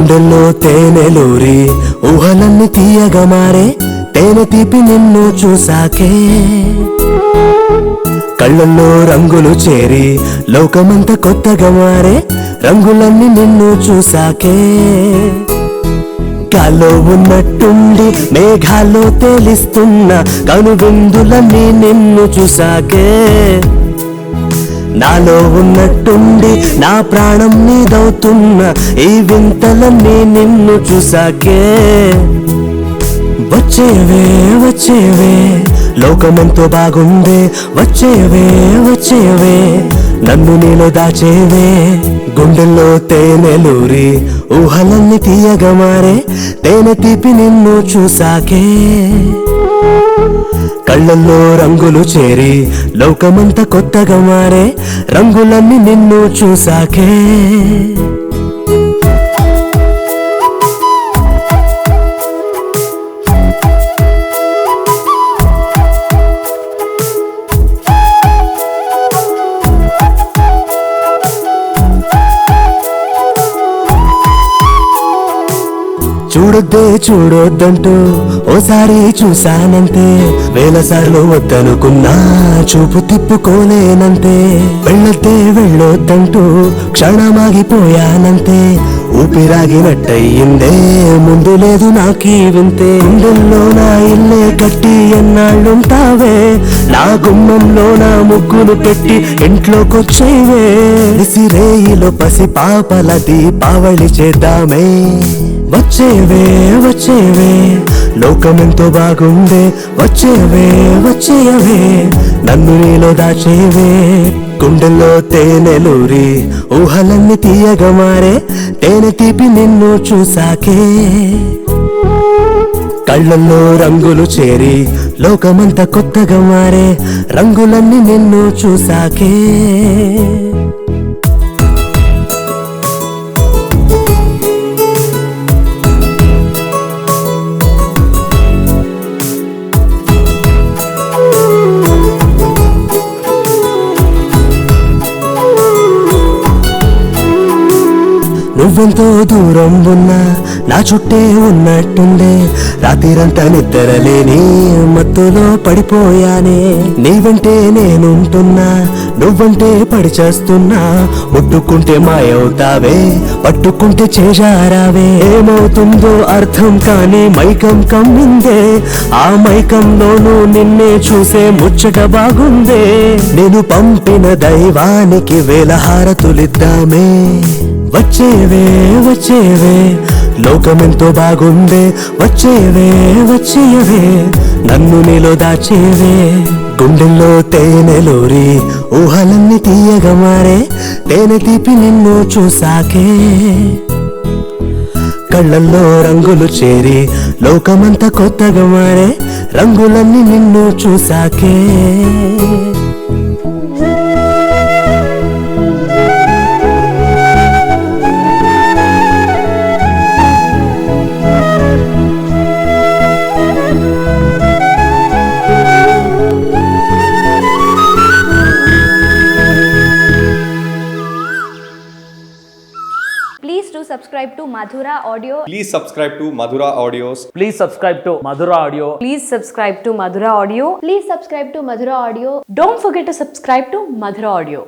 గుండెల్లో తేనెలూరి ఊహలన్నీ తీయగా మారే తేనె తీపి నిన్ను చూసాకే కళ్ళల్లో రంగులు చేరి లోకమంతా కొత్తగా మారే రంగులన్నీ నిన్ను చూసాకే గాల్లో ఉన్నట్టుండి మేఘాల్లో తేలిస్తున్న కనువిందులన్నీ నిన్ను చూసాకే నాలో ఉన్నట్టుండి నా ప్రాణం నీదవుతున్న ఈ వింతలన్నీ నిన్ను చూసాకే వచ్చేవే వచ్చేవే లోకమెంతో బాగుందే వచ్చేవే వచ్చేవే నన్ను నీలో దాచేవే గుండెల్లో తేనెలూరి ఊహలన్నీ తీయగా మారే తేనె తీపి నిన్ను చూసాకే కళ్ళల్లో రంగులు చేరి లోకమంతా కొత్తగా మారే రంగులన్నీ నిన్ను చూసాకే చూడొద్దే చూడొద్దంటూ ఓసారి చూసానంతే వేల సార్లు వద్దనుకున్నా చూపు తిప్పుకోలేనంతే వెళ్ళొద్దే వెళ్ళొద్దంటూ క్షణమాగిపోయానంతే ఊపిరాగినట్టయిందే ముందు లేదు నాకీ వింతే గుండెల్లో నా ఇల్లే కట్టి ఎన్నాళ్ళుంటావే నా గుమ్మంలో నా ముగ్గులు పెట్టి ఇంట్లోకొచ్చేవే విసిరేయిలో పసి పాపల దీపావళి చేద్దామే వచ్చేవే వచ్చేవే లోకమెంతో బాగుందే వచ్చేవే వచ్చేయవే నన్ను నీలో దాచేవే గుండెల్లో తేనెలూరి ఊహలన్నీ తీయగా మారే తేనె తీపి నిన్ను చూసాకే కళ్ళల్లో రంగులు చేరి లోకమంతా కొత్తగా మారే రంగులన్నీ నిన్ను చూసాకే నువ్వెంతో దూరం ఉన్నా నా చుట్టే ఉన్నట్టుండే రాత్రిరంతా నిద్రలేని మత్తులో పడిపోయానే నీ వెంటే నేనుంటున్నా నువ్వంటే పడిచేస్తున్నా ముట్టుకుంటే మాయవుతావే పట్టుకుంటే చేజారావే ఏమవుతుందో అర్థం కాని మైకం కమ్మిందే ఆ మైకంలోనూ నిన్నే చూసే ముచ్చట బాగుందే నేను పంపిన దైవానికి వేల హారతులిద్దామే వచ్చేవే వచ్చేవే లోకమెంతో బాగుందే వచ్చేవే వచ్చేయవే నన్ను నీలో దాచేవే గుండెల్లో తేనెలూరి ఊహలన్నీ తీయగా మారే తేనె తీపి నిన్ను చూసాకే కళ్ళల్లో రంగులు చేరి లోకమంతా కొత్తగా మారే రంగులన్నీ నిన్ను చూసాకే Subscribe to Madhura Audio. Please subscribe to Madhura Audios. Please subscribe to Madhura Audio. Please subscribe to Madhura Audio. Please subscribe to Madhura Audio. Don't forget to subscribe to Madhura Audio.